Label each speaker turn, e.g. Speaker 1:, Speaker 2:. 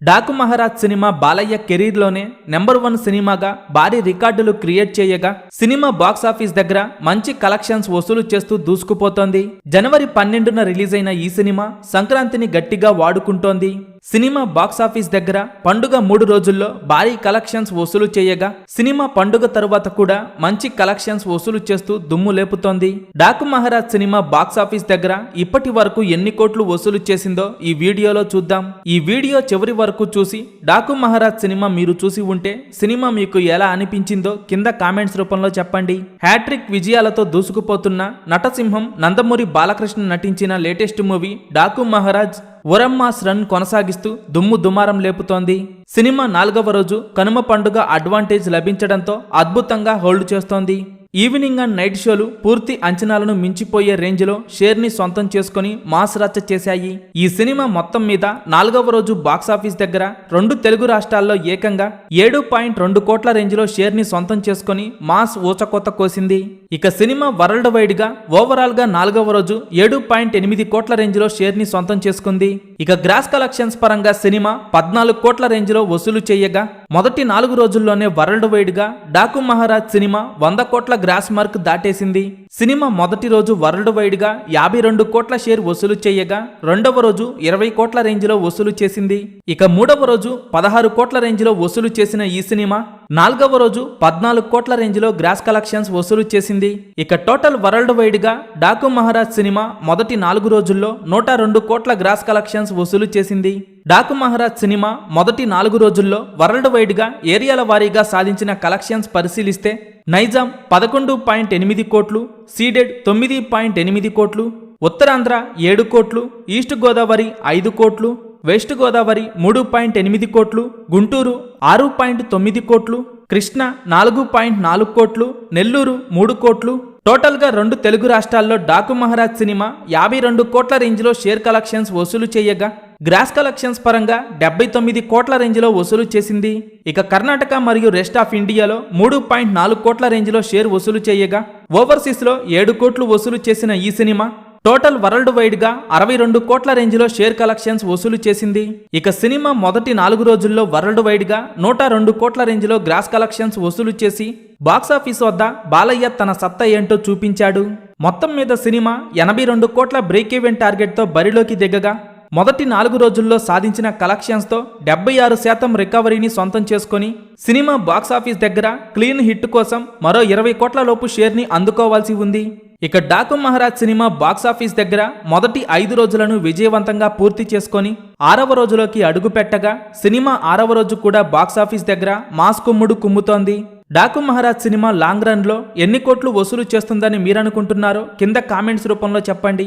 Speaker 1: Daaku Maharaaj cinema Balayya కెరీర్లోనే number 1 సినిమాగా భారీ రికార్డులు క్రియేట్ చేయగా సినిమా బాక్సాఫీస్ దగ్గర మంచి కలెక్షన్స్ వసూలు చేస్తూ దూసుకుపోతోంది. జనవరి 12న రిలీజ్ అయిన ఈ సినిమా సంక్రాంతిని గట్టిగా వాడుకుంటోంది. సినిమా బాక్సాఫీస్ దగ్గర పండుగ 3 రోజుల్లో భారీ కలెక్షన్స్ వసూలు చేయగా సినిమా పండుగ తరువాత కూడా మంచి కలెక్షన్స్ వసూలు చేస్తూ దుమ్ము లేపుతోంది. డాకు మహారాజ్ సినిమా బాక్సాఫీస్ దగ్గర ఇప్పటి వరకు ఎన్ని కోట్లు వసూలు చేసిందో ఈ వీడియోలో చూద్దాం. ఈ వీడియో చివరి వరకు చూసి డాకు మహారాజ్ సినిమా మీరు చూసి ఉంటే సినిమా మీకు ఎలా అనిపించిందో కింద కామెంట్స్ రూపంలో చెప్పండి. హ్యాట్రిక్ విజయాలతో దూసుకుపోతున్న నటసింహం నందమూరి బాలకృష్ణ నటించిన లేటెస్ట్ మూవీ డాకు మహారాజ్ వరమ్మాస్ రన్ కొనసాగిస్తూ దుమ్ము దుమారం లేపుతోంది. సినిమా 4వ రోజు కనుమ పండుగ అడ్వాంటేజ్ లభించడంతో అద్భుతంగా హోల్డ్ చేస్తోంది. ఈవినింగ్ అండ్ నైట్ షోలు పూర్తి అంచనాలను మించిపోయే రేంజ్లో షేర్ ని సొంతం చేసుకుని మాస్ రచ్చ చేశాయి. ఈ సినిమా మొత్తం మీద 4వ రోజు బాక్సాఫీస్ దగ్గర 2 తెలుగు రాష్ట్రాల్లో ఏకంగా 7.2 కోట్ల రేంజ్లో షేర్ ని సొంతం చేసుకుని మాస్ ఊచకోత కోసింది. ఇక సినిమా వరల్డ్ వైడ్ గా ఓవరాల్ గా 4వ రోజు 7.8 కోట్ల రేంజ్లో షేర్ ని సొంతం చేసుకుంది. ఇక గ్రాస్ కలెక్షన్స్ పరంగా సినిమా 14 కోట్ల రేంజ్లో వసూలు చేయగా మొదటి 4 రోజుల్లోనే వరల్డ్ వైడ్ గా డాకు మహారాజ్ సినిమా 100 కోట్ల గ్రాస్ మార్క్ దాటేసింది. సినిమా మొదటి రోజు వరల్డ్ వైడ్ గా 52 కోట్ల షేర్ వసూలు చేయగా రెండవ రోజు 20 కోట్ల రేంజ్ లో వసూలు చేసింది. ఇక 3వ రోజు 16 కోట్ల రేంజ్ లో వసూలు చేసిన ఈ సినిమా 4వ రోజు 14 కోట్ల రేంజ్ లో గ్రాస్ కలెక్షన్స్ వసూలు చేసింది. ఇక టోటల్ వరల్డ్ వైడ్ గా డాకు మహారాజ్ సినిమా మొదటి 4 రోజుల్లో 102 కోట్ల గ్రాస్ కలెక్షన్స్ వసూలు చేసింది. డాకు మహారాజ్ సినిమా మొదటి 4 రోజుల్లో వరల్డ్ వైడ్ గా ఏరియాల వారీగా సాధించిన కలెక్షన్స్ పరిశీలిస్తే నైజాం 11.8 కోట్లు, సీడెడ్ 9.8 కోట్లు, ఉత్తరాంధ్ర 7 కోట్లు, ఈస్ట్ గోదావరి 5 కోట్లు, వెస్ట్ గోదావరి 3.8 కోట్లు, గుంటూరు 6.9 కోట్లు, కృష్ణా 4.4 కోట్లు, నెల్లూరు 3 కోట్లు. టోటల్ గా 2 తెలుగు రాష్ట్రాల్లో డాకు మహారాజ్ సినిమా 52 కోట్ల రేంజ్లో షేర్ కలెక్షన్స్ వసూలు చేయగా గ్రాస్ కలెక్షన్స్ పరంగా 79 కోట్ల రేంజ్లో వసూలు చేసింది. ఇక కర్ణాటక మరియు రెస్ట్ ఆఫ్ ఇండియాలో 3.4 కోట్ల రేంజ్లో షేర్ వసూలు చేయగా ఓవర్సీస్ లో 7 కోట్లు వసూలు చేసిన ఈ సినిమా టోటల్ వరల్డ్ వైడ్ గా 62 కోట్ల రేంజ్లో షేర్ కలెక్షన్స్ వసూలు చేసింది. ఇక సినిమా మొదటి 4 రోజుల్లో వరల్డ్ వైడ్ గా 102 కోట్ల రేంజ్లో గ్రాస్ కలెక్షన్స్ వసూలు చేసి బాక్సాఫీస్ వద్ద బాలయ్య తన సత్తా ఏంటో చూపించాడు. మొత్తం మీద సినిమా 82 కోట్ల బ్రేక్ ఈవెన్ టార్గెట్ తో బరిలోకి దిగగా మొదటి 4 రోజుల్లో సాధించిన కలెక్షన్స్ తో 76% రికవరీని సొంతం చేసుకుని సినిమా బాక్సాఫీస్ దగ్గర క్లీన్ హిట్ కోసం మరో 20 కోట్ల లోపు షేర్ ని అందుకోవాల్సి ఉంది. ఇక డాకు మహారాజ్ సినిమా బాక్సాఫీస్ దగ్గర మొదటి 5 రోజులను విజయవంతంగా పూర్తి చేసుకొని 6వ రోజులోకి అడుగు పెట్టగా సినిమా 6వ రోజు కూడా బాక్సాఫీస్ దగ్గర మాస్ కుమ్ముడు కుమ్ముతోంది. Daaku Maharaaj cinema long run లో ఎన్ని కోట్లు వసూలు చేస్తుందని మీరనుకుంటున్నారో కింద కామెంట్స్ రూపంలో చెప్పండి.